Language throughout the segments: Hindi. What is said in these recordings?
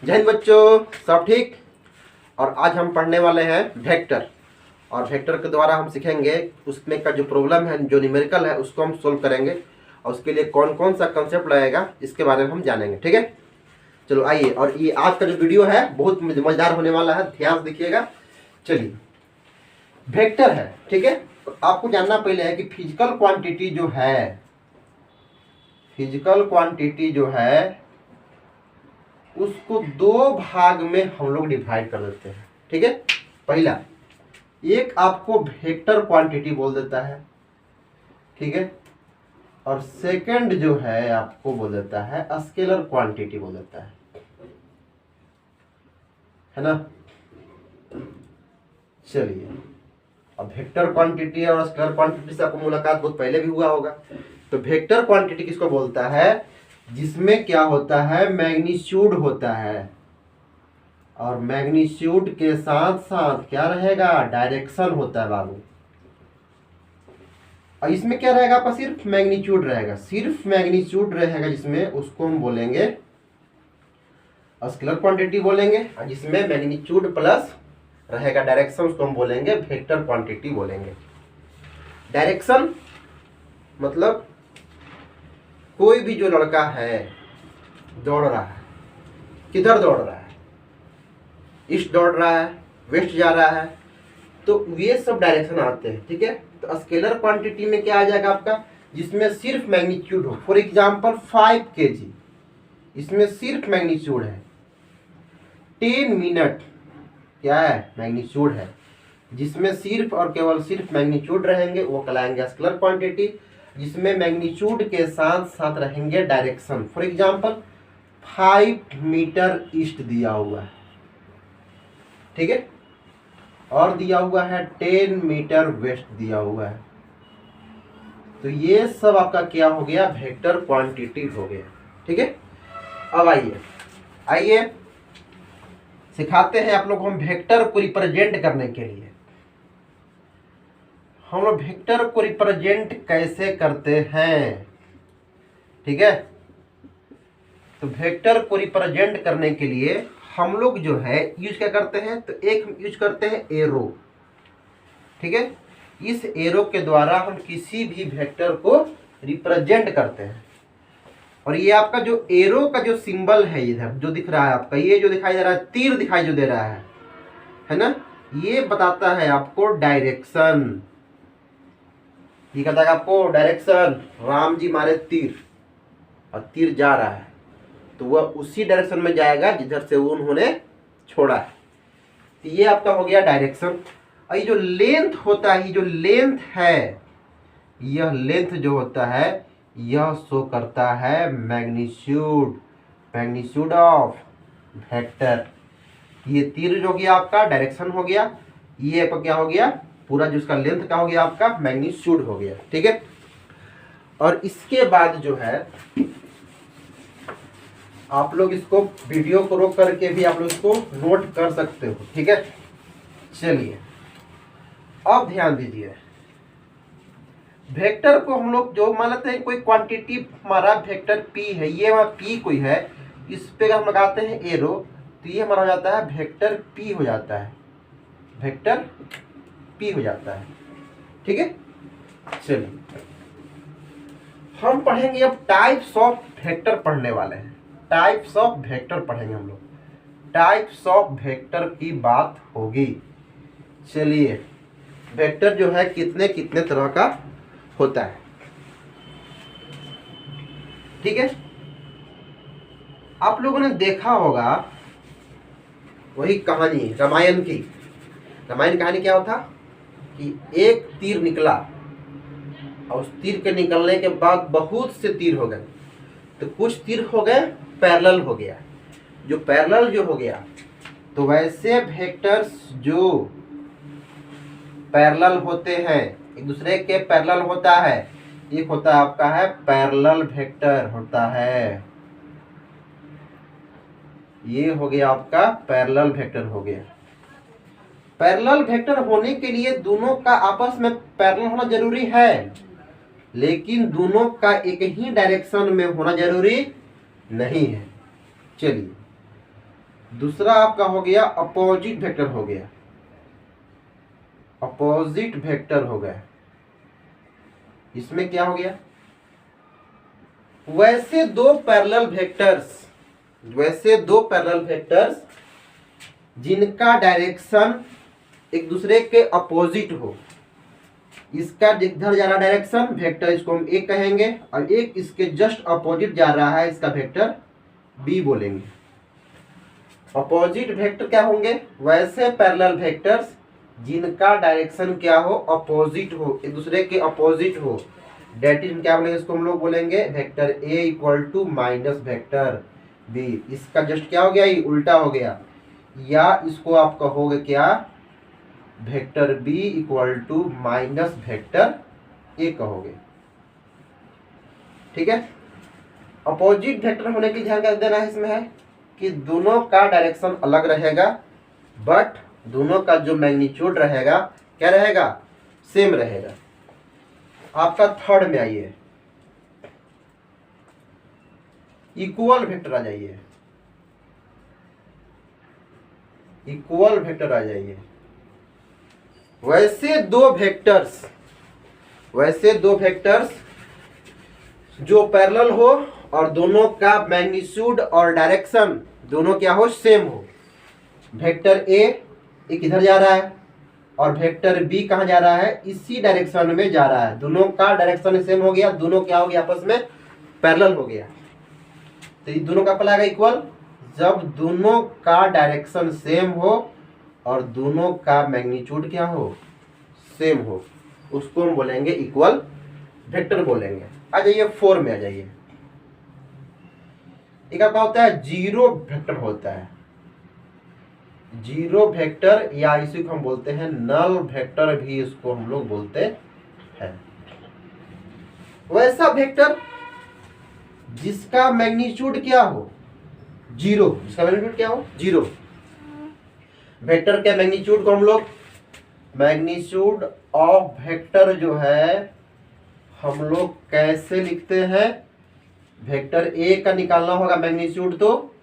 जय हिंद बच्चों, सब ठीक। और आज हम पढ़ने वाले हैं वेक्टर। और वेक्टर के द्वारा हम सीखेंगे उसमें का जो प्रॉब्लम है, जो न्यूमेरिकल है, उसको हम सोल्व करेंगे। और उसके लिए कौन कौन सा कंसेप्ट लगेगा इसके बारे में हम जानेंगे। ठीक है, चलो आइए। और ये आज का जो वीडियो है बहुत मजेदार होने वाला है, ध्यान से देखिएगा। चलिए, वेक्टर है, ठीक है। तो आपको जानना पहले है कि फिजिकल क्वांटिटी जो है उसको दो भाग में हम लोग डिवाइड कर देते हैं। ठीक है, पहला एक आपको वेक्टर क्वांटिटी बोल देता है, ठीक है। और सेकंड जो है आपको बोल देता है स्केलर क्वांटिटी बोल देता है ना। चलिए, अब वेक्टर क्वांटिटी और स्केलर क्वांटिटी से आपको मुलाकात बहुत पहले भी हुआ होगा। तो वेक्टर क्वांटिटी किसको बोलता है? जिसमें क्या होता है, मैग्नीट्यूड होता है। और मैग्नीट्यूड के साथ साथ क्या रहेगा, डायरेक्शन होता है बाबू। और इसमें क्या रहेगा आपका, सिर्फ मैग्नीट्यूड रहेगा, सिर्फ मैग्नीट्यूड रहेगा जिसमें, उसको हम बोलेंगे स्केलर क्वांटिटी बोलेंगे। और जिसमें मैग्नीट्यूड प्लस रहेगा डायरेक्शन, उसको हम बोलेंगे वेक्टर क्वांटिटी बोलेंगे। डायरेक्शन मतलब कोई भी जो लड़का है दौड़ रहा है, किधर दौड़ रहा है, ईस्ट दौड़ रहा है, वेस्ट जा रहा है, तो ये सब डायरेक्शन आते हैं। ठीक है, तो स्केलर क्वांटिटी में क्या आ जाएगा आपका, जिसमें सिर्फ मैग्नीट्यूड हो। फॉर एग्जांपल 5 kg, इसमें सिर्फ मैग्नीट्यूड है। 10 मिनट क्या है, मैग्नीट्यूड है। जिसमें सिर्फ और केवल सिर्फ मैग्नीट्यूड रहेंगे वो कहलाएंगे स्केलर क्वांटिटी। जिसमें मैग्नीट्यूड के साथ साथ रहेंगे direction. For example 5 metre east दिया हुआ है, ठीक है, और दिया हुआ है 10 मीटर वेस्ट दिया हुआ है। तो ये सब आपका क्या हो गया, वेक्टर क्वांटिटी हो गया। ठीक है, अब आइए सिखाते हैं आप लोग हम वेक्टर को रिप्रेजेंट करने के लिए। हम लोग वेक्टर को रिप्रेजेंट कैसे करते हैं, ठीक है। तो वेक्टर को रिप्रेजेंट करने के लिए हम लोग जो है यूज क्या करते हैं, तो एक हम यूज करते हैं एरो, ठीक है। इस एरो के द्वारा हम किसी भी वेक्टर को रिप्रेजेंट करते हैं। और ये आपका जो एरो का जो सिंबल है इधर जो दिख रहा है आपका, ये जो दिखाई दे रहा है, तीर दिखाई जो दे रहा है ना, ये बताता है आपको डायरेक्शन। ये कहता है आपको डायरेक्शन, राम जी मारे तीर और तीर जा रहा है, तो वह उसी डायरेक्शन में जाएगा जिधर से वो उन्होंने छोड़ा है। तो ये आपका हो गया डायरेक्शन। और ये जो लेंथ होता है, ये जो लेंथ है, यह लेंथ जो होता है यह शो करता है मैग्नीट्यूड ऑफ वेक्टर। ये तीर जो गया आपका डायरेक्शन हो गया, ये आपका क्या हो गया, पूरा जो उसका लेंथ का हो गया आपका मैग्नीट्यूड हो गया। ठीक है, और इसके बाद जो है आप लोग इसको वीडियो को रोक करके भी आप लोग इसको नोट कर सकते हो। ठीक है, चलिए अब ध्यान दीजिए। वेक्टर को हम लोग जो मान लेते हैं कोई क्वांटिटी हमारा वेक्टर p है, ये हमारा p कोई है, इस पे हम लगाते हैं एरो, तो ये हमारा हो जाता है वेक्टर p हो जाता है, वेक्टर p हो जाता है। ठीक है, चलिए हम पढ़ेंगे अब टाइप्स ऑफ वेक्टर पढ़ने वाले हैं। टाइप्स ऑफ वेक्टर पढ़ेंगे हम लोग, टाइप्स ऑफ वेक्टर की बात होगी। चलिए, वेक्टर जो है कितने कितने तरह का होता है, ठीक है। आप लोगों ने देखा होगा वही कहानी रामायण की। रामायण कहानी क्या होता कि एक तीर निकला और उस तीर के निकलने के बाद बहुत से तीर हो गए। तो कुछ तीर हो गए पैरेलल हो गया, जो पैरेलल जो हो गया, तो वैसे वेक्टर्स जो पैरेलल होते हैं, एक दूसरे के पैरेलल होता है, एक होता है आपका है पैरेलल वेक्टर होता है, ये हो गया आपका पैरेलल वेक्टर हो गया। पैरेलल वेक्टर होने के लिए दोनों का आपस में पैरेलल होना जरूरी है, लेकिन दोनों का एक ही डायरेक्शन में होना जरूरी नहीं है। चलिए दूसरा आपका हो गया अपोजिट वेक्टर हो गया, अपोजिट वेक्टर हो गया। इसमें क्या हो गया, वैसे दो पैरेलल वेक्टर्स, वैसे दो पैरेलल वेक्टर्स जिनका डायरेक्शन एक दूसरे के अपोजिट हो, इसका इधर जा रहा डायरेक्शन वेक्टर, इसको हम ए कहेंगे, और एक इसके जस्ट अपोजिट जा रहा है, इसका वेक्टर बी बोलेंगे। अपोजिट वेक्टर क्या होंगे, वैसे पैरेलल वेक्टर्स जिनका डायरेक्शन क्या हो, अपोजिट हो, एक दूसरे के अपोजिट हो, डेट इज क्या बोलेंगे, इसको हम लोग बोलेंगे vector A equal to minus vector B. इसका जस्ट क्या हो गया, ये उल्टा हो गया, या इसको आप कहोगे क्या, vector B equal to minus vector A कहोगे। ठीक है, अपोजिट वेक्टर होने की ध्यान क्या देना है इसमें है कि दोनों का डायरेक्शन अलग रहेगा, बट दोनों का जो मैग्नीट्यूड रहेगा क्या रहेगा, सेम रहेगा। आपका थर्ड में आइए, इक्वल वेक्टर आ जाइए, इक्वल वेक्टर आ जाइए। वैसे दो वेक्टर्स, वैसे दो वेक्टर्स जो पैरेलल हो और दोनों का मैग्नीट्यूड और डायरेक्शन दोनों क्या हो, सेम हो। वेक्टर ए एक इधर जा रहा है और वेक्टर बी कहाँ जा रहा है, इसी डायरेक्शन में जा रहा है, दोनों का डायरेक्शन सेम हो गया, दोनों क्या हो गया, आपस में पैरेलल हो गया। तो ये दोनों का पल आएगा इक्वल, जब दोनों का डायरेक्शन सेम हो और दोनों का मैग्नीट्यूड क्या हो, सेम हो, उसको हम बोलेंगे इक्वल वेक्टर बोलेंगे। आ जाइए 4 में आ जाइए। एक आपका होता है जीरो वेक्टर होता है, जीरो वेक्टर, या इसी को हम बोलते हैं नल वेक्टर भी इसको हम लोग बोलते हैं। वैसा वेक्टर जिसका मैग्नीट्यूड क्या हो, जीरो, जिसका मैग्नीट्यूड क्या हो, जीरो। वेक्टर के मैग्नीट्यूड को हम लोग, मैग्नीट्यूड ऑफ वेक्टर जो है हम लोग कैसे लिखते हैं, वेक्टर ए का निकालना होगा मैग्नीट्यूड, तो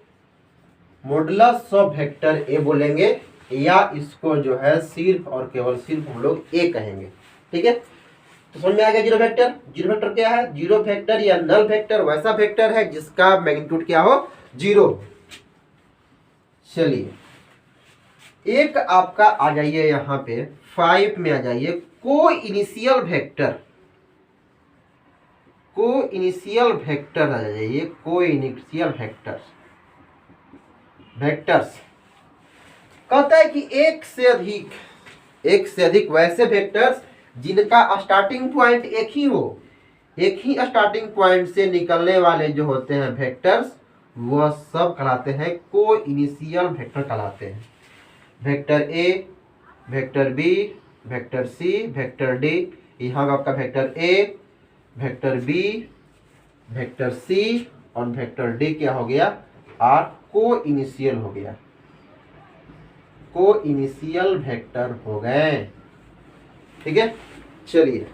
मॉडुलस ऑफ वेक्टर ए बोलेंगे, या इसको जो है सिर्फ और केवल सिर्फ हम लोग ए कहेंगे। ठीक है, तो समझ में आ गया जीरो वेक्टर। जीरो वेक्टर क्या है, जीरो वेक्टर या नल वेक्टर वैसा वेक्टर है जिसका मैग्नीट्यूड क्या हो, जीरो। चलिए एक आपका आ जाइए यहाँ पे 5 में आ जाइए, को इनिशियल वेक्टर, को इनिशियल वेक्टर आ जाइए, को इनिशियल वेक्टर, वेक्टर्स कहता है कि एक से अधिक वैसे वेक्टर्स जिनका स्टार्टिंग पॉइंट एक ही हो, एक ही स्टार्टिंग पॉइंट से निकलने वाले जो होते हैं वेक्टर्स, वह सब कहलाते हैं को इनिशियल वेक्टर कहलाते हैं। Vector A, vector B, vector C, vector D, यहाँ आपका vector A, vector B, vector C और वेक्टर डी क्या हो गया, आर को इनिशियल हो गया, को इनिशियल वेक्टर हो गए। ठीक है, चलिए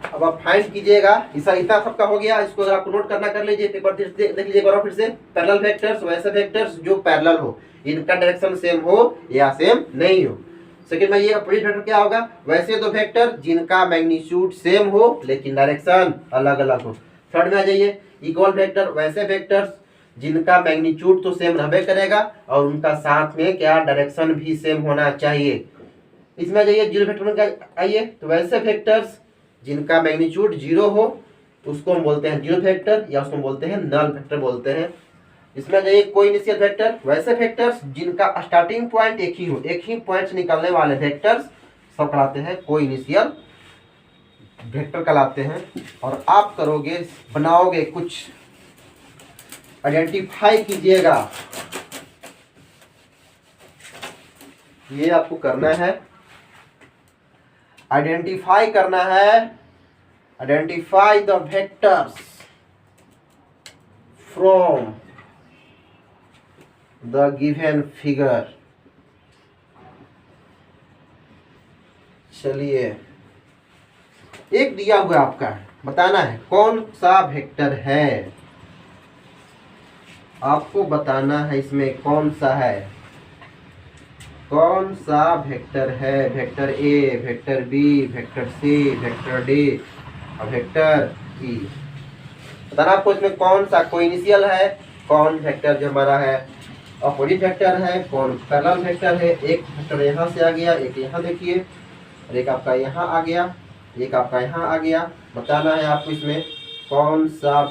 अब आप फाइंड कीजिएगा, इतना सबका हो गया, इसको अगर आपको नोट करना कर लीजिए, पेपर देख लीजिएगा फिर से। पैरेलल वेक्टर्स वैसे वेक्टर्स जो पैरेलल हो, इनका डायरेक्शन सेम हो या सेम नहीं हो। सेकंड में ये अपोजिट वेक्टर क्या होगा, वैसे दो वेक्टर जिनका मैग्नीट्यूड सेम हो लेकिन डायरेक्शन अलग अलग हो। थर्ड में आ जाइए, इक्वल वेक्टर, वैसे वेक्टर्स जिनका मैग्नीट्यूड तो सेम रहबे करेगा और उनका साथ में क्या डायरेक्शन भी सेम होना चाहिए। इसमें आ जाइए जीरो वेक्टर में आइए, तो वैसे वेक्टर्स जिनका मैग्नीट्यूड जीरो हो उसको हम बोलते हैं जीरो वेक्टर, या उसको बोलते हैं नल वेक्टर बोलते हैं। इसमें जाइए कोई इनिशियल वेक्टर, वैसे वेक्टर्स जिनका स्टार्टिंग पॉइंट एक ही हो, एक ही पॉइंट से निकलने वाले वेक्टर्स सब कहलाते हैं कोई इनिशियल वेक्टर कहलाते हैं। और आप करोगे, बनाओगे कुछ, आइडेंटिफाई कीजिएगा, ये आपको करना है, आइडेंटिफाई करना है, identify the vectors from the given figure. चलिए एक दिया हुआ आपका, बताना है कौन सा वेक्टर है, आपको बताना है इसमें कौन सा है, कौन सा वेक्टर है, vector A, vector B, vector C, vector D और वेक्टर ई। बताना आपको इसमें कौन सा को इनिशियल है, कौन वेक्टर जो हमारा है अपोजिट वेक्टर है, कौन पैरेलल वेक्टर है। एक वेक्टर यहाँ से आ गया, एक यहाँ देखिए, और एक आपका यहाँ आ गया, एक आपका यहाँ आ गया। बताना है आपको इसमें कौन सा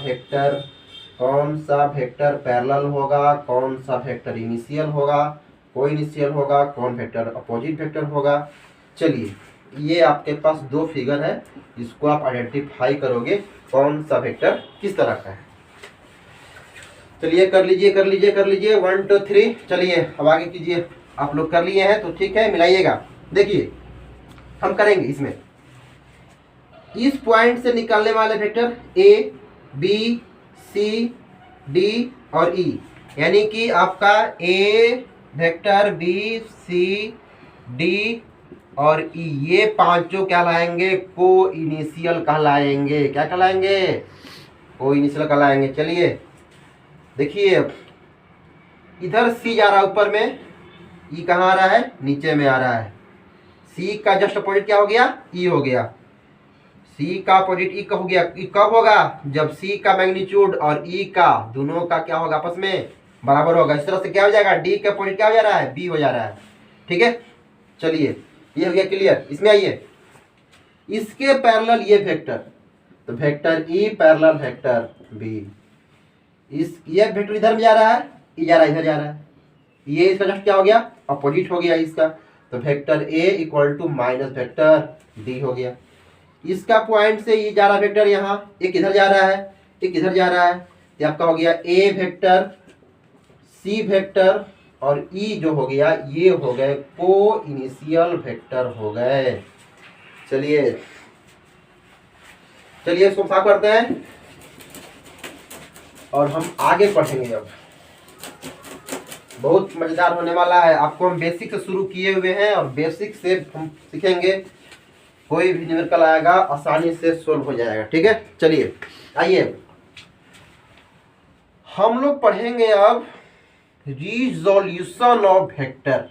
वेक्टर पैरेलल होगा, कौन सा वेक्टर इनिशियल होगा, को इनिशियल होगा, कौन वेक्टर अपोजिट वेक्टर होगा। चलिए ये आपके पास दो फिगर है, इसको आप आइडेंटिफाई करोगे कौन सा वेक्टर किस तरह का है। चलिए कर लीजिए 1 2 3। चलिए अब आगे कीजिए, आप लोग कर लिए हैं तो ठीक है, मिलाइएगा। देखिए हम करेंगे इसमें इस पॉइंट से निकालने वाले vector A, B, C, D और ई, यानी कि आपका A vector, B, C, D और ई, ये पांचों क्या लाएंगे, को इनिशियल कहलाएंगे। क्या कहलाएंगे, को इनिशियल कहलाएंगे। चलिए देखिए इधर सी जा रहा है ऊपर में, ई कहाँ आ रहा है, नीचे में आ रहा है। सी का जस्ट अपोजिट क्या हो गया, ई हो गया। सी का अपोजिट ई हो गया। ई कब होगा, जब सी का मैग्नीट्यूड और ई का दोनों का क्या होगा, आपस में बराबर होगा। इस तरह से क्या हो जाएगा, डी का अपोजिट क्या हो जा रहा है, बी हो जा रहा है। ठीक है, चलिए ये हो गया क्लियर। इसमें आइए, इसके पैरेलल ये वेक्टर, तो vector E parallel vector B, इस ये वेक्टर इधर में जा रहा है, ई जा रहा है इधर जा रहा है, ये इसका जस्ट क्या हो गया, अपोजिट हो गया इसका। तो vector A equal to minus vector D हो गया। इसका पॉइंट से ये जा रहा वेक्टर यहाँ, एक इधर जा रहा है, एक इधर जा रहा है, ये आपका हो गया ए वेक्टर, सी वेक्टर और ई जो हो गया ये हो गए को इनिशियल वेक्टर हो गए। चलिए इसको साफ करते हैं और हम आगे पढ़ेंगे। अब बहुत मजेदार होने वाला है, आपको हम बेसिक से शुरू किए हुए हैं और बेसिक से हम सीखेंगे, कोई भी न्यूमेरिकल आएगा आसानी से सोल्व हो जाएगा। ठीक है, चलिए आइए हम लोग पढ़ेंगे अब resolution of vector,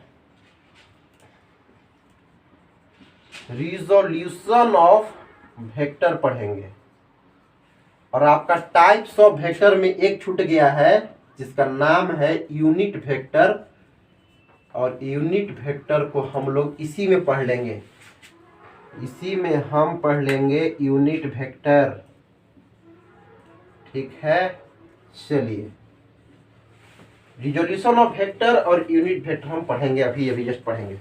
resolution of vector पढ़ेंगे। और आपका टाइप्स ऑफ वेक्टर में एक छूट गया है जिसका नाम है यूनिट वेक्टर, और यूनिट वेक्टर को हम लोग इसी में पढ़ लेंगे, इसी में हम पढ़ लेंगे यूनिट वेक्टर। ठीक है, चलिए रिजोल्यूशन ऑफ वेक्टर और यूनिट वेक्टर हम पढ़ेंगे, अभी जस्ट पढ़ेंगे।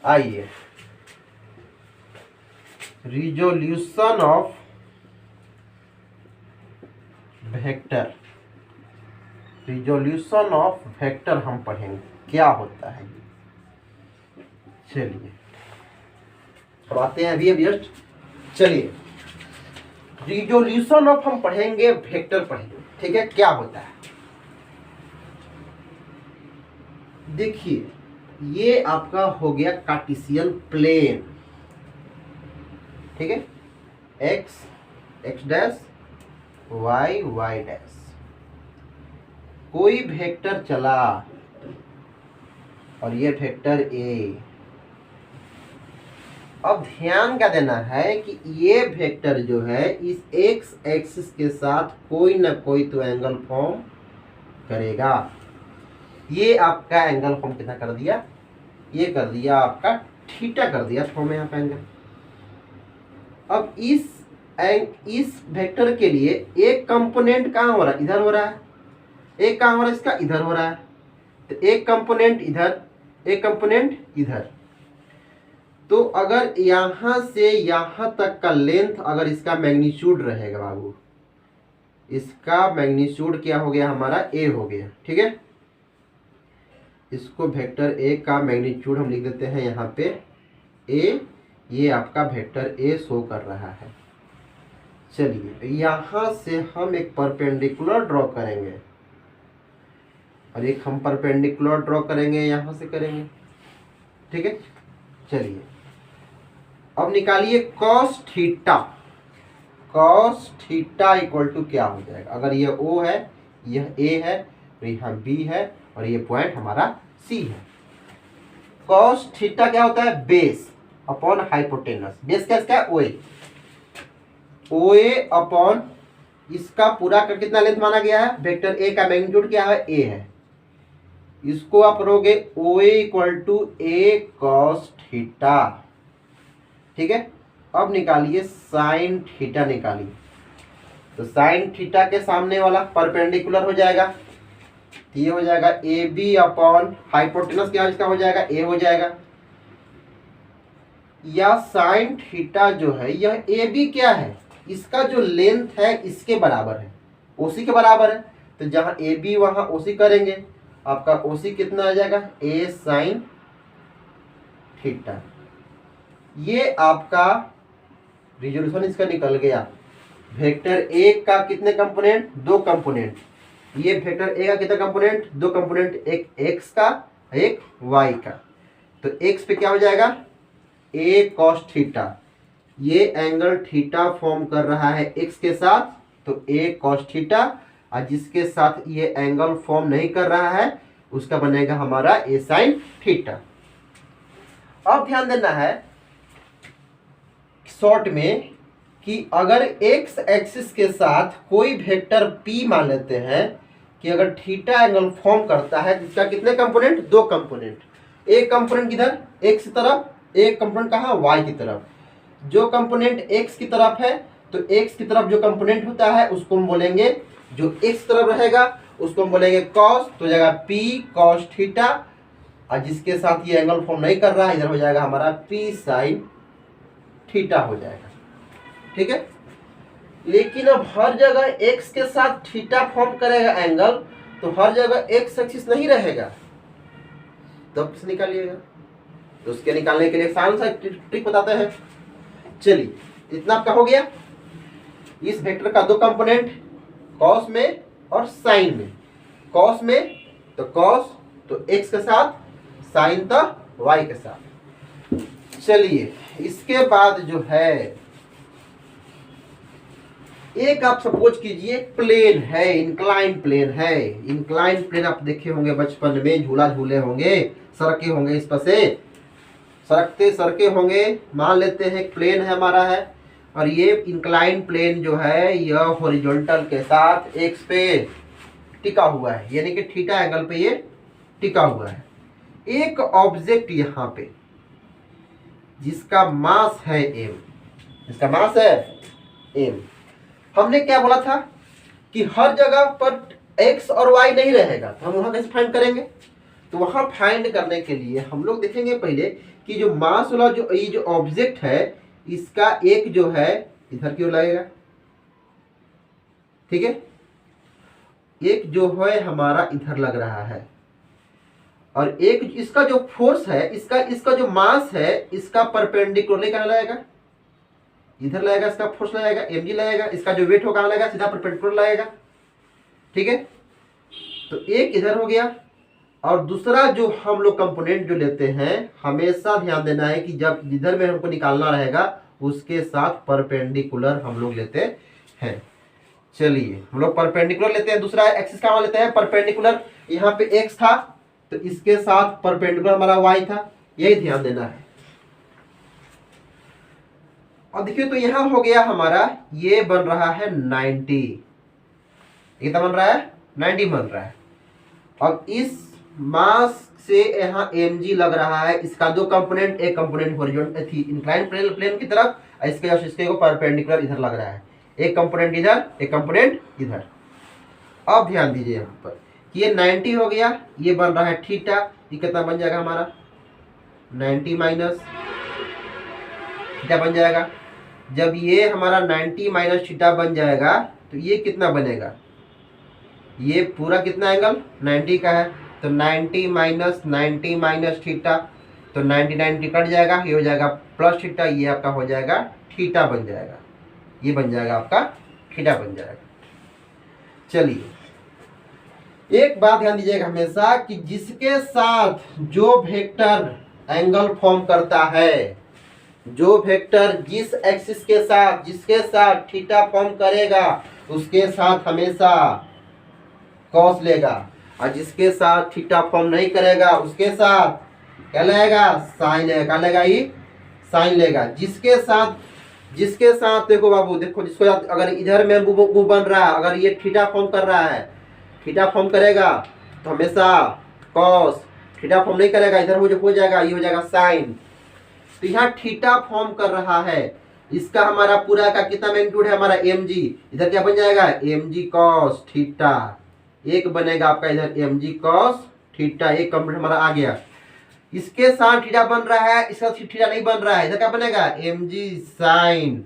आइए resolution of vector, resolution of vector हम पढ़ेंगे क्या होता है। चलिए अब आते हैं अभी जस्ट। चलिए रिजोल्यूशन ऑफ हम पढ़ेंगे, वेक्टर पढ़ेंगे। ठीक है, क्या होता है देखिए, ये आपका हो गया कार्टेशियन प्लेन। ठीक है, X X dash, Y Y dash, कोई वेक्टर चला और ये वेक्टर ए। अब ध्यान क्या देना है कि ये वेक्टर जो है इस एक्स एक्सिस के साथ कोई ना कोई तो एंगल फॉर्म करेगा। ये आपका एंगल फॉर्म कितना कर दिया, ये कर दिया आपका थीटा कर दिया फॉर्म यहाँ पे एंगल। अब इस वेक्टर के लिए एक कंपोनेंट कहाँ हो रहा है, इधर हो रहा है, एक कहाँ हो रहा है, इसका इधर हो रहा है। तो एक कंपोनेंट इधर, एक कंपोनेंट इधर। तो अगर यहाँ से यहाँ तक का लेंथ अगर इसका मैग्नीट्यूड रहेगा बाबू, इसका मैग्नीट्यूड क्या हो गया हमारा, ए हो गया। ठीक है, इसको वेक्टर ए का मैग्नीट्यूड हम लिख देते हैं यहाँ पे ए, ये आपका वेक्टर ए शो कर रहा है। चलिए यहाँ से हम एक परपेंडिकुलर ड्रॉ करेंगे और एक हम परपेंडिकुलर ड्रॉ करेंगे, यहाँ से करेंगे। ठीक है, चलिए अब निकालिए cos theta, cos theta equal to क्या हो जाएगा, अगर ये ओ है, यह ए है, और यहाँ बी है, और ये पॉइंट हमारा सी है। कॉस थीटा क्या होता है, बेस अपॉन हाइपोटेनस। बेस क्या है, ओए। ओए अपॉन इसका पूरा का कितना लेंथ माना गया है, वेक्टर ए का मैग्नीट्यूड क्या है, ए है। इसको आप करोगे OA equal to A cos theta. ठीक है, अब निकालिए साइन थीटा निकालिए। तो साइन थीटा के सामने वाला परपेंडिकुलर हो जाएगा, तो ये हो जाएगा ए बी अपॉन हाइपोटेनस क्या इसका हो जाएगा, ए हो जाएगा। या साइन थीटा जो है यह ए बी क्या है, इसका जो लेंथ है इसके बराबर है, ओसी के बराबर है। तो जहां ए बी वहां ओसी करेंगे, आपका ओसी कितना आ जाएगा, ए साइन थीटा। ये आपका रिजोल्यूशन इसका निकल गया। वेक्टर ए का कितने कंपोनेंट, दो कंपोनेंट। ये वेक्टर ए का कितना कंपोनेंट, दो कंपोनेंट, एक एक्स का एक वाई का। तो एक्स पे क्या हो जाएगा, ए कॉस थीटा। ये एंगल थीटा फॉर्म कर रहा है एक्स के साथ, तो ए कॉस थीटा। और जिसके साथ ये एंगल फॉर्म नहीं कर रहा है उसका बनेगा हमारा ए साइन थीटा। अब ध्यान देना है शॉर्ट में कि अगर एक्स एक्सिस के साथ कोई वेक्टर p मान लेते हैं कि अगर थीटा एंगल फॉर्म करता है, जिसका कितने कंपोनेंट, दो कंपोनेंट। एक कंपोनेंट किधर, एक्स की तरफ, एक कंपोनेंट कहाँ, वाई की तरफ। जो कंपोनेंट एक्स की तरफ है, तो एक्स की तरफ जो कंपोनेंट होता है उसको हम बोलेंगे, जो एक्स तरफ रहेगा उसको हम बोलेंगे कॉस, तो हो जाएगा p कॉस थीटा। और जिसके साथ ये एंगल फॉर्म नहीं कर रहा है, इधर हो जाएगा हमारा p साइन थीटा हो जाएगा। ठीक है, लेकिन अब हर जगह x के साथ थीटा फॉर्म करेगा एंगल, तो हर जगह x एक्सिस नहीं रहेगा, तब किसे निकालिएगा। तो उसके निकालने के लिए आसान सा ट्रिक बताते हैं। चलिए, इतना आपका हो गया। इस वेक्टर का दो कंपोनेंट, कॉस में और साइन में। कॉस में तो कॉस, तो x के साथ, साइन तो y के साथ। चलिए, इसके बाद जो है एक आप सपोज कीजिए प्लेन है, इंक्लाइन प्लेन है। इंक्लाइन प्लेन आप देखे होंगे बचपन में, झूला झूले होंगे, सरके होंगे, इस पर से सरकते सरके होंगे। मान लेते हैं प्लेन है हमारा है, और ये इंक्लाइन प्लेन जो है यह हॉरिजॉन्टल के साथ एक्स पे टिका हुआ है, यानी कि थीटा एंगल पे ये टिका हुआ है। एक ऑब्जेक्ट यहाँ पे जिसका मास है m, जिसका मास है m, हमने क्या बोला था कि हर जगह पर x और y नहीं रहेगा, तो हम वहां कैसे फाइंड करेंगे। तो वहां फाइंड करने के लिए हम लोग देखेंगे पहले कि जो मास वाला जो ये जो ऑब्जेक्ट है, इसका एक जो है इधर की ओर लगेगा, ठीक है, एक जो है हमारा इधर लग रहा है, और एक इसका जो फोर्स है, इसका जो मास है, इसका परपेंडिकुलर कहाँ लगेगा, इधर लगेगा, इसका फोर्स लगेगा mg लगेगा, इसका जो वेट होगा लगेगा सीधा परपेंडिकुलर लगेगा। ठीक है, तो एक इधर हो गया। और दूसरा जो हम लोग कंपोनेंट जो लेते हैं, हमेशा ध्यान देना है कि जब जिधर में हमको निकालना रहेगा उसके साथ परपेंडिकुलर हम लोग लेते हैं। चलिए, हम लोग परपेंडिकुलर लेते हैं, दूसरा एक्सिस का लेते हैं परपेंडिकुलर। यहाँ पे x था तो इसके साथ परपेंडिकुलर हमारा y था, यही ध्यान देना है। और देखिए, तो यहां हो गया हमारा, ये बन रहा है 90, कितना बन रहा है, 90 बन रहा है। अब इस मास से यहाँ mg लग रहा है, इसका दो कंपोनेंट, एक कंपोनेंट हॉरिजॉन्टल थी इंक्लाइन प्लेन की तरफ, इसके परपेंडिकुलर इधर लग रहा है, एक कंपोनेंट इधर, एक कंपोनेंट इधर। अब ध्यान दीजिए यहाँ पर कि ये 90 हो गया, ये बन रहा है थीटा, ये कितना बन जाएगा हमारा 90 माइनस थीटा बन जाएगा। जब ये हमारा 90 माइनस थीटा बन जाएगा तो ये कितना बनेगा, ये पूरा कितना एंगल 90 का है, तो 90 माइनस थीटा, तो 90 कट जाएगा, ये हो जाएगा प्लस थीटा, ये आपका हो जाएगा थीटा बन जाएगा, ये बन जाएगा आपका थीटा बन जाएगा। चलिए, एक बात ध्यान दीजिएगा हमेशा कि जिसके साथ जो वेक्टर एंगल फॉर्म करता है जो वेक्टर जिस एक्सिस के साथ जिसके साथ थीटा फॉर्म करेगा उसके साथ हमेशा कॉस लेगा, और जिसके साथ थीटा फॉर्म नहीं करेगा उसके साथ क्या लेगा, साइन लेगा। क्या लेगा, ये साइन लेगा। जिसके साथ देखो बाबू, देखो जिसको अगर इधर में वो बन रहा है, अगर ये थीटा फॉर्म कर रहा है, थीटा फॉर्म करेगा तो हमेशा कॉस, थीटा फॉर्म नहीं करेगा इधर हो जाएगा, ये हो जाएगा साइन। तो यहाँ थीटा फॉर्म कर रहा है, इसका हमारा पूरा का कितना मैग्नीट्यूड है हमारा mg, इधर क्या बन जाएगा mg cos थीटा, एक बनेगा आपका इधर mg cos थीटा, एक कंप्लीट हमारा आ गया। इसके साथ थीटा बन रहा है, इसका थीटा नहीं बन रहा है, इधर क्या बनेगा mg sin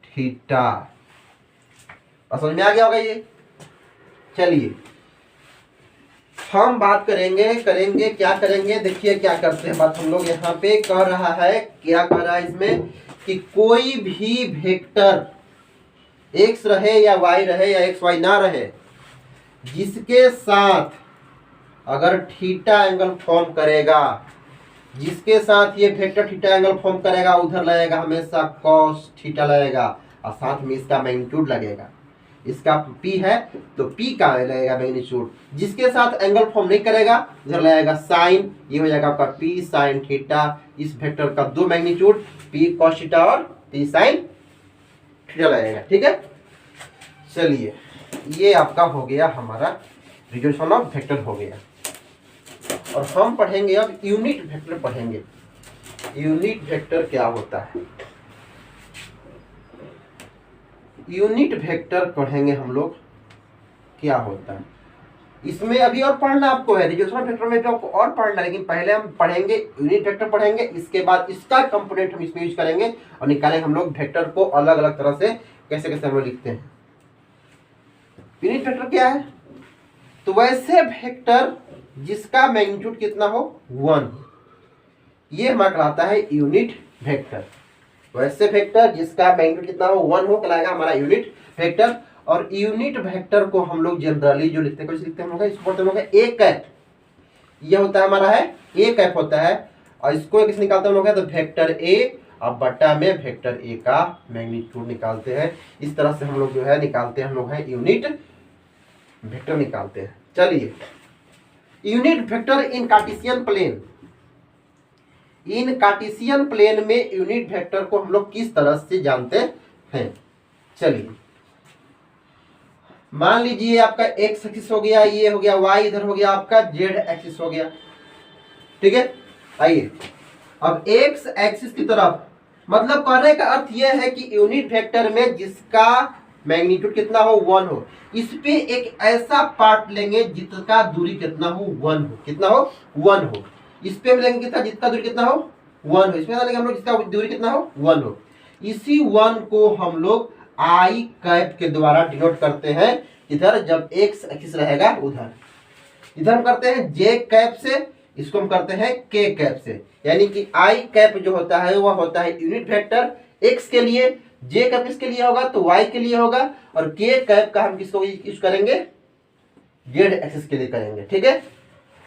थीटा। समझ में आ गया होगा ये। चलिए हम बात करेंगे क्या करेंगे, देखिए क्या करते हैं बात हम लोग। यहाँ पे कह रहा है, क्या कह रहा है इसमें कि कोई भी वेक्टर x रहे या y रहे या x y ना रहे, जिसके साथ अगर थीटा एंगल फॉर्म करेगा, जिसके साथ ये वेक्टर थीटा एंगल फॉर्म करेगा उधर लगेगा हमेशा cos थीटा लगेगा, और साथ में इसका मैग्नीट्यूड लगेगा। इसका P है तो P का लगेगा मैग्नीट्यूड। जिसके साथ एंगल फॉर्म नहीं करेगा इधर लगेगा साइन, ये हो जाएगा आपका P साइन थीटा। इस वेक्टर का दो मैग्नीट्यूड P cos थीटा और P साइन थीटा लगेगा। ठीक है, चलिए ये आपका हो गया हमारा रिजोल्यूशन ऑफ वेक्टर हो गया। और हम पढ़ेंगे अब यूनिट वेक्टर पढ़ेंगे। यूनिट वेक्टर क्या होता है, यूनिट वेक्टर पढ़ेंगे हम लोग क्या होता है। इसमें अभी और पढ़ना आपको है, रिजोल्यूशन वेक्टर में भी आपको और पढ़ना है, लेकिन पहले हम पढ़ेंगे यूनिट वेक्टर पढ़ेंगे, इसके बाद इसका कंपोनेंट हम इसमें यूज करेंगे और निकालेंगे हम लोग वेक्टर को अलग अलग तरह से कैसे कैसे हम लोग लिखते हैं। यूनिट वेक्टर क्या है, तो वैसे वेक्टर जिसका मैग्नीट्यूड कितना हो 1, ये हमारा कहलाता है यूनिट वेक्टर। वैसे वेक्टर जिसका मैग्नीट्यूड कितना हो 1 हो कहलाएगा हमारा यूनिट वेक्टर। और यूनिट वेक्टर को हम लोग जनरली जो लिखते हैं, कैसे लिखते हैं हम लोग, इसको पढ़ते हैं ए कैप, ये होता है हमारा है ए कैप होता है, और इसको किस निकालते हैं हम लोग, तो वेक्टर ए और बटा में वेक्टर ए का मैग्नीट्यूड निकालते हैं। इस तरह से हम लोग जो है निकालते हैं, हम लोग है यूनिट वेक्टर निकालते हैं। चलिए यूनिट वेक्टर इन कार्टेशियन प्लेन, इन कार्टेशियन प्लेन में यूनिट वेक्टर को हम लोग किस तरह से जानते हैं। चलिए मान लीजिए आपका एक्स एक्सिस हो गया, ये हो गया वाई, इधर हो गया आपका जेड एक्सिस हो गया। ठीक है, आइए अब एक्स एक्सिस की तरफ, मतलब कहने का अर्थ यह है कि यूनिट वेक्टर में जिसका मैग्नीट्यूड कितना हो 1 हो, इस पे एक ऐसा पार्ट लेंगे जिसका दूरी कितना हो 1 हो, कितना हो 1 हो। इस पे लेंगे कितना, जिसका दूरी कितना हो 1 हो, इसमें लेंगे हम लोग जिसका दूरी कितना हो 1 हो। इसी 1 को हम लोग आई कैप के द्वारा डिनोट करते हैं। इधर जब एक्स एक्सिस रहेगा उधर, इधर हम करते हैं जे कैप से, इसको हम करते हैं के कैप से, यानी कि आई कैप जो होता है वह होता है यूनिट वेक्टर एक्स के लिए, जे कैप किसके लिए होगा तो वाई के लिए होगा, और के कैप का हम किसको यूज करेंगे, जेड एक्सिस के लिए करेंगे। ठीक है,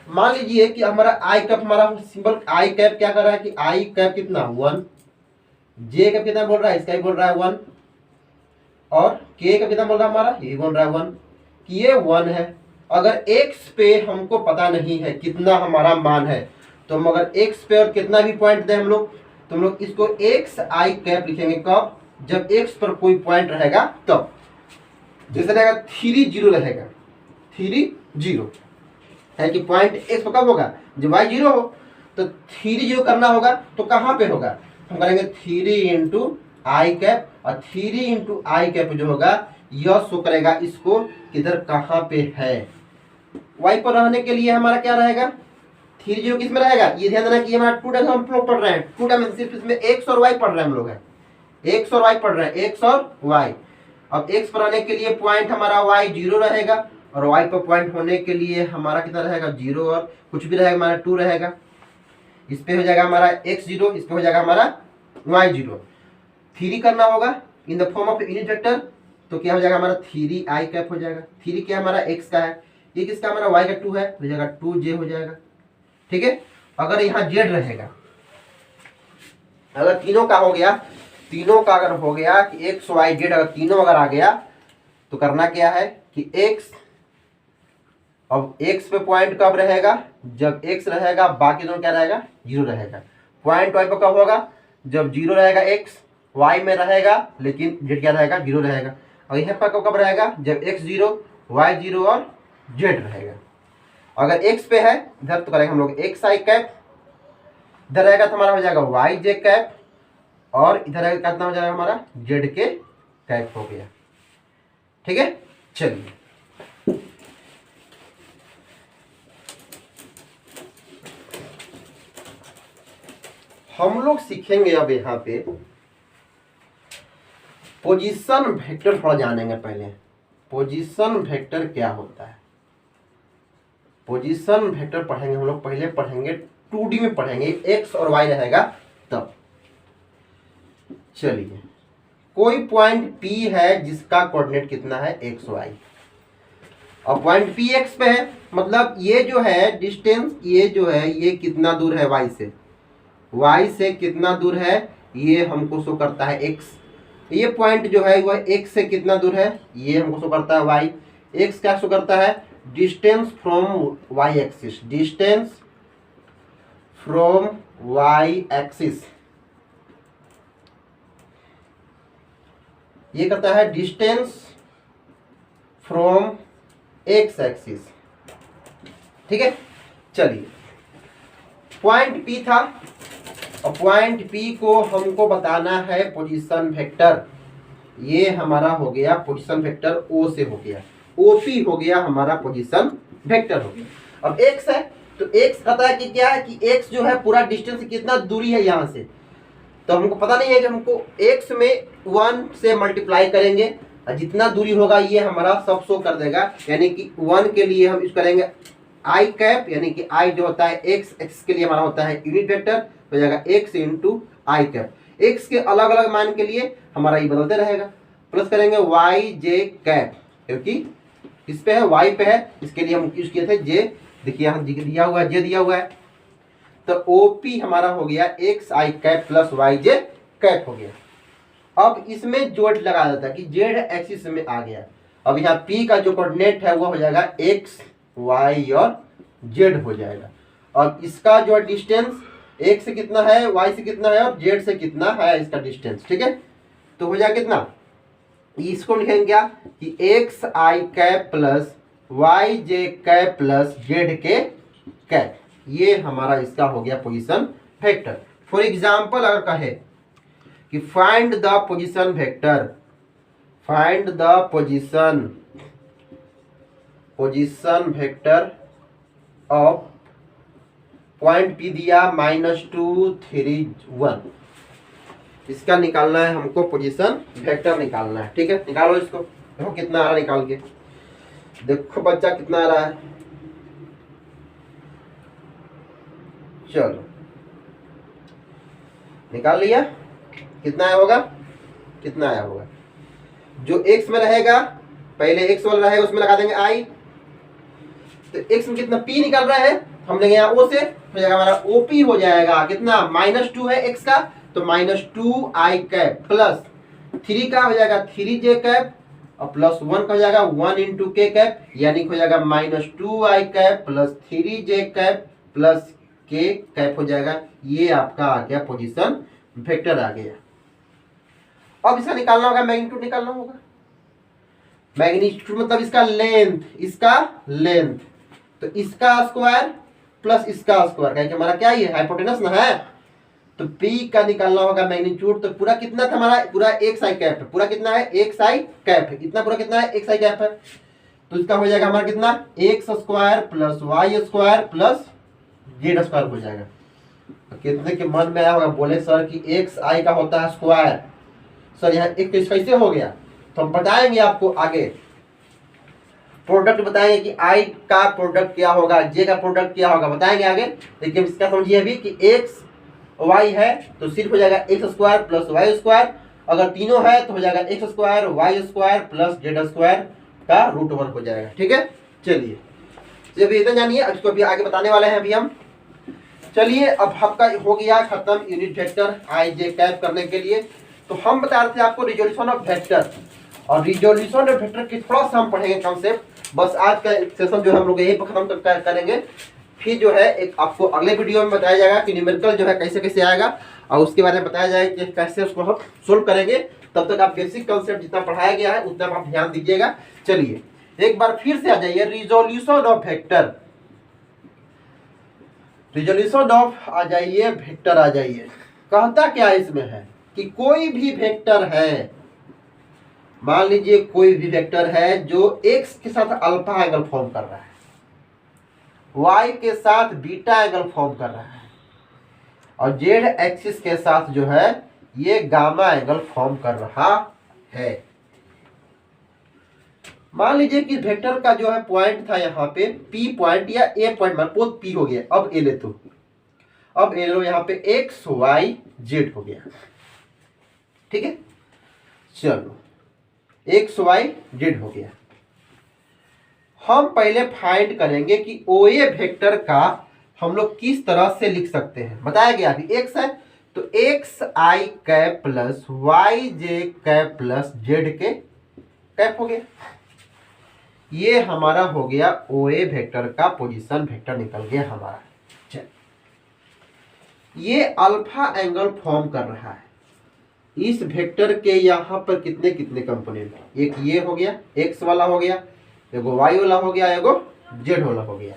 मान लीजिए कि हमारा आई कैप, हमारा सिंबल आई कैप क्या कर रहा है कि आई कैप कितना 1, जे कैप कितना बोल रहा है, इसका ही बोल रहा है 1, और के कैप कितना बोल रहा है हमारा, ये बोल रहा है 1, कि ये 1 है। अगर x पे हमको पता नहीं है कितना हमारा मान है, तो हम अगर x पे और कितना भी पॉइंट दें हम लोग, तो हम लोग इसको एक्स आई कैप लिखेंगे कब, जब x पर कोई पॉइंट रहेगा तब। जैसे रहेगा 3 0 रहेगा, 3 0 है कि पॉइंट x पर कब होगा, जब y 0 हो, तो 3 0 करना होगा, तो कहाँ पे होगा, हम करेंगे 3 इंटू आई कैप, और 3 इंटू आई कैप जो होगा यह शो करेगा इसको किधर कहाँ पे है। y पर रहने के लिए हमारा क्या रहेगा, 3 0 किस में रहेगा, ये ध्यान देना कि हमारा 2 डायमेंशन हम लोग पढ़ रहे हैं, 2 डायमेंशन सिर्फ इसमें x और y पढ़ रहे हैं हम लोग, है x और y पढ़ रहे हैं, x और y। अब x पर रहने के लिए पॉइंट हमारा y 0 रहेगा, और y पर पॉइंट होने के लिए हमारा कितना रहेगा 0, और कुछ भी रहेगा हमारा 2 रहेगा। इस पे हो जाएगा हमारा x 0, इस पे हो जाएगा हमारा y 0। 3 करना होगा in the form of unit vector, तो क्या हो जाएगा हमारा 3 आई कैप हो जाएगा। 3 क्या हमारा x का है, ये किसका हमारा y का 2 है, हो जाएगा 2j हो जाएगा। ठीक है, अगर यहाँ z रहेगा, अगर तीनों का हो गया, तीनों का अगर हो गया कि एक्स वाई जेड अगर तीनों अगर आ गया तो करना क्या है कि एक्स, अब एक्स पे पॉइंट कब रहेगा, जब एक्स रहेगा बाकी दोनों क्या रहेगा, जीरो रहेगा। पॉइंट वाई पे कब होगा, जब जीरो रहेगा एक्स वाई में रहेगा लेकिन जेड क्या रहेगा, जीरो रहेगा। और यहाँ पर कब रहेगा, जब एक्स जीरो वाई जीरो और जेड रहेगा। अगर एक्स पे है इधर तो करेंगे हम लोग एक्स आई कैप, इधर रहेगा तो हमारा हो जाएगा वाई जे कैप, और इधर रहेगा कितना हो जाएगा हमारा जेड के कैप हो गया। ठीक है, चलिए हम लोग सीखेंगे अब यहाँ पे पोजीशन वेक्टर थोड़ा जानेंगे। पहले पोजीशन वेक्टर क्या होता है, पोजीशन वेक्टर पढ़ेंगे हम लोग, पहले पढ़ेंगे 2D में पढ़ेंगे, एक्स और वाई रहेगा तब। चलिए कोई पॉइंट P है जिसका कोऑर्डिनेट कितना है एक्स वाई, और पॉइंट P एक्स पे है, मतलब ये जो है डिस्टेंस, ये जो है ये कितना दूर है वाई से, वाई से कितना दूर है ये हमको शो करता है एक्स। ये पॉइंट जो है वह एक्स से कितना दूर है ये हमको शो करता है वाई। एक्स क्या शो करता है, distance from Y axis, distance from Y axis, ये करता है डिस्टेंस फ्रॉम एक्स एक्सिस। ठीक है, चलिए पॉइंट P था, और पॉइंट P को हमको बताना है पोजीशन वेक्टर। ये हमारा हो गया पोजीशन वेक्टर, O से हो गया, OP हो गया हमारा पोजीशन वेक्टर हो गया। अब x है तो x कहता है कि क्या है कि x जो है पूरा डिस्टेंस कितना दूरी है यहाँ से, तो हमको पता नहीं है कि हमको x में 1 से मल्टीप्लाई करेंगे और जितना दूरी होगा ये हमारा सब शो कर देगा। यानी कि 1 के लिए हम यूज करेंगे i कैप, यानी कि i जो होता है x के लिए हमारा होता है यूनिट वेक्टर, हो जाएगा x इंटू आई कैप। x के अलग अलग मान के लिए हमारा ये बदलते रहेगा। प्लस करेंगे y j कैप, क्योंकि किस पे है, y पे है, इसके लिए हम यूज किए थे j, देखिए यहाँ दिया हुआ है j दिया हुआ है, तो OP हमारा हो गया x i cap plus y j cap हो गया। अब इसमें जोड़ लगा देता है कि z एक्सिस में आ गया। अब यहाँ P का जो कोऑर्डिनेट है वो हो जाएगा x y और z हो जाएगा, और इसका जो डिस्टेंस x से कितना है, y से कितना है और z से कितना है इसका डिस्टेंस। ठीक है, तो हो जाएगा कितना, इसको लिखेंगे क्या कि एक्स आई कैप प्लस वाई जे कैप प्लस जेड के कैप, ये हमारा इसका हो गया पोजीशन वेक्टर। फॉर एग्जांपल अगर कहे कि find the position vector, find the position vector of point P दिया -2 3 1, इसका निकालना है हमको, पोजीशन वेक्टर निकालना है। ठीक है, निकालो इसको, देखो कितना आ रहा है, निकाल के देखो बच्चा कितना आ रहा है। चलो निकाल लिया, कितना आया होगा, कितना आया होगा, जो x में रहेगा पहले x वाला रहेगा उसमें लगा देंगे i, तो x में कितना p निकल रहा है हम लेंगे यहाँ o से, हो जाएगा हमारा OP हो जाएगा कितना, -2 है x का तो -2 आई कैप प्लस 3 का हो जाएगा 3 जे कैप और प्लस 1 का हो जाएगा 1 इंटू के कैप, यानी हो जाएगा -2 आई कैप प्लस 3 जे कैप प्लस के कैप हो जाएगा। ये आपका आ गया पोजीशन वेक्टर आ गया। अब इसका निकालना होगा, मैग्नीट्यूड निकालना होगा। मैग्नीट्यूड मतलब इसका लेंथ, तो इसका स्क्वायर प्लस इसका स्क्वायर, क्योंकि हमारा क्या ये हाइपोटेनस ना है, तो P का निकालना होगा मैग्नीट्यूड। तो पूरा कितना था हमारा, पूरा एक्स आई कैप है, पूरा कितना है एक्स आई कैप है, इतना पूरा कितना है एक्स आई कैप है, तो इसका हो जाएगा हमारा कितना X square plus Y square plus Z square हो जाएगा। तो कितने के मन में आया होगा, बोले सर कि एक्स आई का होता है स्क्वायर, सर यहाँ एक कैसे हो गया, तो हम बताएंगे आपको आगे, प्रोडक्ट बताएंगे कि आई का प्रोडक्ट क्या होगा, जे का प्रोडक्ट क्या होगा, बताएंगे आगे। लेकिन इसका समझिए अभी कि एक्स वाई है तो सिर्फ हो जाएगा X square plus Y square, अगर तीनों है तो हो जाएगा X square Y square plus Z square का √1 हो जाएगा। ठीक है, चलिए जब इतना जानिए, अब इसको अभी आगे बताने वाले हैं अभी हम। चलिए अब आपका हो गया खत्म यूनिट वेक्टर आई जे कैप करने के लिए। तो हम बता रहे थे आपको रिजोल्यूशन ऑफ वेक्टर, और रिजोल्यूशन ऑफ वेक्टर की थोड़ा सा हम पढ़ेंगे कॉन्सेप्ट। बस आज का सेशन जो हम लोग यही खत्म करेंगे। फिर जो है एक आपको अगले वीडियो में बताया जाएगा कि न्यूमेरिकल जो है कैसे कैसे आएगा, और उसके बारे में बताया जाएगा कि कैसे उसको हम सोल्व करेंगे। तब तक आप बेसिक कॉन्सेप्ट जितना पढ़ाया गया है उतना आप ध्यान दीजिएगा। चलिए एक बार फिर से आ जाइए, resolution of vector, resolution of आ जाइए वेक्टर आ जाइए। कहता क्या इसमें है कि कोई भी वेक्टर है, मान लीजिए कोई भी वेक्टर है जो x के साथ अल्फा एंगल फॉर्म कर रहा है, y के साथ बीटा एंगल फॉर्म कर रहा है, और z एक्सिस के साथ जो है ये गामा एंगल फॉर्म कर रहा है। मान लीजिए कि वेक्टर का जो है पॉइंट था यहाँ पे P पॉइंट या A पॉइंट, मान बोथ P हो गया। अब ए ले, तो अब ए लो, यहाँ पे x y z हो गया, ठीक है। चलो x y z हो गया। हम पहले फाइंड करेंगे कि OA वेक्टर का हम लोग किस तरह से लिख सकते हैं। बताया गया अभी x है तो एक्स आई कैप प्लस वाई जे कैप प्लस जेड के कैप हो गया। ये हमारा हो गया OA वेक्टर का पोजीशन वेक्टर निकल गया हमारा। ये अल्फा एंगल फॉर्म कर रहा है। इस वेक्टर के यहाँ पर कितने कितने कंपोनेंट, एक ये हो गया x वाला हो गया, एगो y वाला हो गया, एगो z वाला हो गया।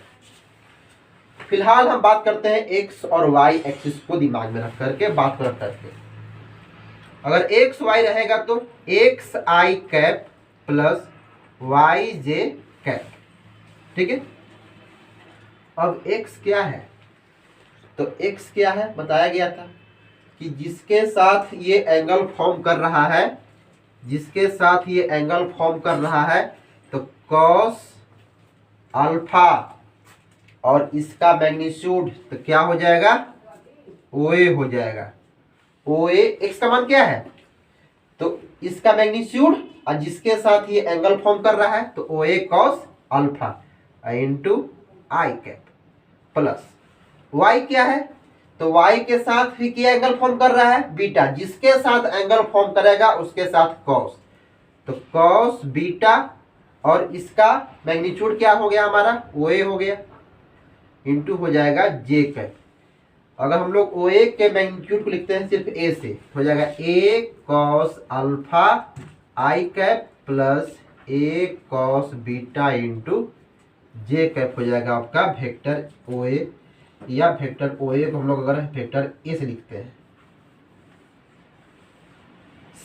फिलहाल हम बात करते हैं x और y एक्सिस को दिमाग में रख करके बात करते हैं। अगर x y रहेगा तो एक्स आई कैप प्लस वाई जे कैप, ठीक है। अब x क्या है, तो x क्या है बताया गया था कि जिसके साथ ये एंगल फॉर्म कर रहा है, जिसके साथ ये एंगल फॉर्म कर रहा है, तो कॉस अल्फा और इसका मैग्नीट्यूड तो क्या हो जाएगा, OA हो जाएगा। OA x का मान क्या है, तो इसका मैग्नीट्यूड, और जिसके साथ ये एंगल फॉर्म कर रहा है तो OA कॉस अल्फा इंटू आई कैप प्लस y क्या है, तो y के साथ भी क्या एंगल फॉर्म कर रहा है, बीटा, जिसके साथ एंगल फॉर्म करेगा उसके साथ कॉस, तो कॉस बीटा, और इसका मैग्नीट्यूड क्या हो गया हमारा, OA हो गया, इंटू हो जाएगा जे कैप। अगर हम लोग OA के मैग्नीट्यूड को लिखते हैं सिर्फ A से, हो जाएगा A cos alpha I cap plus A cos beta into J cap हो जाएगा आपका वेक्टर OA, या वेक्टर OA को हम लोग अगर वेक्टर A से लिखते हैं।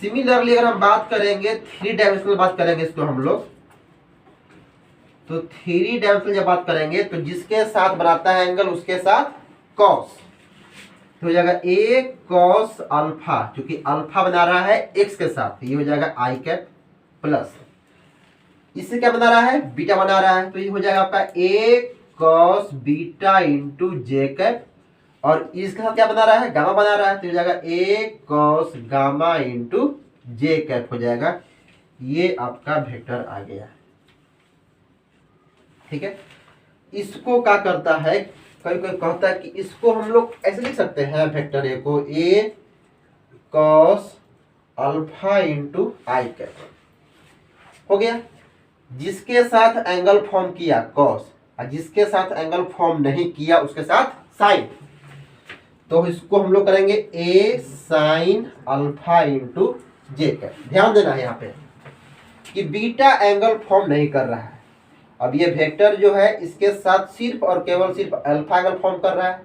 सिमिलरली अगर हम बात करेंगे 3 डायमेंशनल बात करेंगे इसको हम लोग, तो 3 डायमेंशनल जब बात करेंगे तो जिसके साथ बनाता है एंगल उसके साथ कॉस, तो हो जाएगा A कॉस अल्फा, क्योंकि अल्फा बना रहा है x के साथ, ये हो जाएगा आई कैप प्लस इससे क्या बना रहा है, बीटा बना रहा है, तो ये हो जाएगा आपका A cos beta into J cap, और इसके साथ क्या बना रहा है, गामा बना रहा है, तो हो जाएगा A cos gamma into J cap हो जाएगा। ये आपका वेक्टर आ गया, ठीक है। इसको क्या करता है, कोई कोई कहता है कि इसको हम लोग ऐसे लिख सकते हैं वेक्टर A को A cos alpha into I cap हो गया। जिसके साथ एंगल फॉर्म किया कॉस, और जिसके साथ एंगल फॉर्म नहीं किया उसके साथ साइन, तो इसको हम लोग करेंगे A sine alpha into J cap. ध्यान देना है यहाँ पे कि बीटा एंगल फॉर्म नहीं कर रहा है। अब ये वेक्टर जो है इसके साथ सिर्फ और केवल सिर्फ अल्फा एंगल फॉर्म कर रहा है।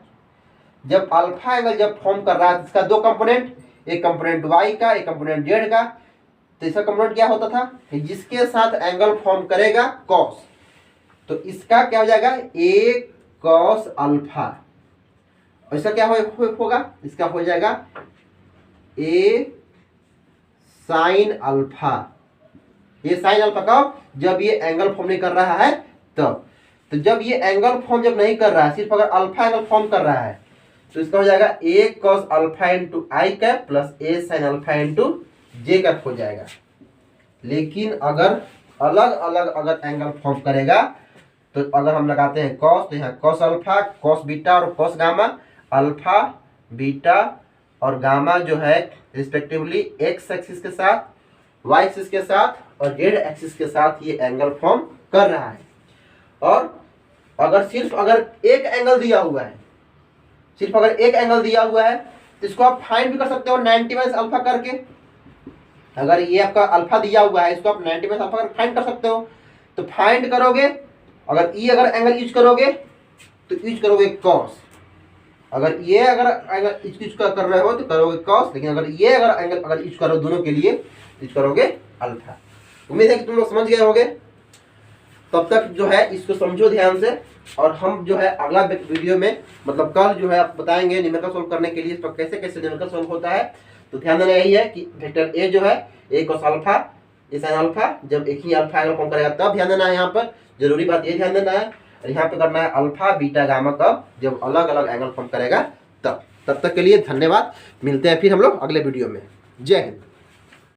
जब अल्फा एंगल जब फॉर्म कर रहा है इसका 2 कंपोनेंट, एक कंपोनेंट y का, एक कंपोनेंट z का, तो इसका कंपोनेंट क्या होता था, जिसके साथ एंगल फॉर्म करेगा कॉस, तो इसका क्या हो जाएगा A कॉस अल्फा, और इसका क्या होगा, इसका हो जाएगा A साइन अल्फा। ये साइन अल्फा कब, जब ये एंगल फॉर्म नहीं कर रहा है तब। तो जब ये एंगल फॉर्म जब नहीं कर रहा है, सिर्फ अगर अल्फा एंगल फॉर्म कर रहा है, तो इसका हो जाएगा A cos alpha into I cap plus A sin alpha into J cap हो जाएगा। लेकिन अगर अलग अलग अगर एंगल फॉर्म करेगा, तो अगर हम लगाते हैं cos, तो यहाँ cos अल्फा, cos बीटा और cos गामा, अल्फा बीटा और गामा जो है रिस्पेक्टिवली एक्स एक्सिस के साथ, वाई एक्सिस के साथ और जेड एक्सिस के साथ ये एंगल फॉर्म कर रहा है। और अगर सिर्फ अगर एक एंगल दिया हुआ है, सिर्फ अगर एक एंगल दिया हुआ है तो इसको आप फाइंड भी कर सकते हो 90 माइनस अल्फा करके। अगर ये आपका अल्फा दिया हुआ है, इसको आप 90 माइनस अल्फा करके फाइंड कर सकते हो। तो फाइंड करोगे, अगर ये अगर एंगल यूज करोगे तो यूज करोगे कॉस, अगर ये अगर एंगल यूज कर रहे हो तो करोगे कॉस, लेकिन अगर ये अगर एंगल अगर यूज करो दोनों के लिए यूज करोगे अल्फा। उम्मीद है कि तुम लोग समझ गए होगे। तब तक जो है इसको समझो ध्यान से, और हम जो है अगला वीडियो में मतलब कल जो है आप बताएंगे न्यूमेरिकल सॉल्व करने के लिए इस पर कैसे कैसे न्यूमेरिकल सॉल्व होता है। तो ध्यान देना यही है कि वेक्टर ए जो है ए cos अल्फा ए sin अल्फा, जब एक ही अल्फा एंगल फॉर्म करेगा तब ध्यान देना है। यहाँ पर जरूरी बात ये ध्यान देना है, और यहाँ पे करना है अल्फा बीटा गामा कब, जब अलग अलग एंगल फॉर्म करेगा तब। तब तक के लिए धन्यवाद, मिलते हैं फिर हम लोग अगले वीडियो में। जय हिंद।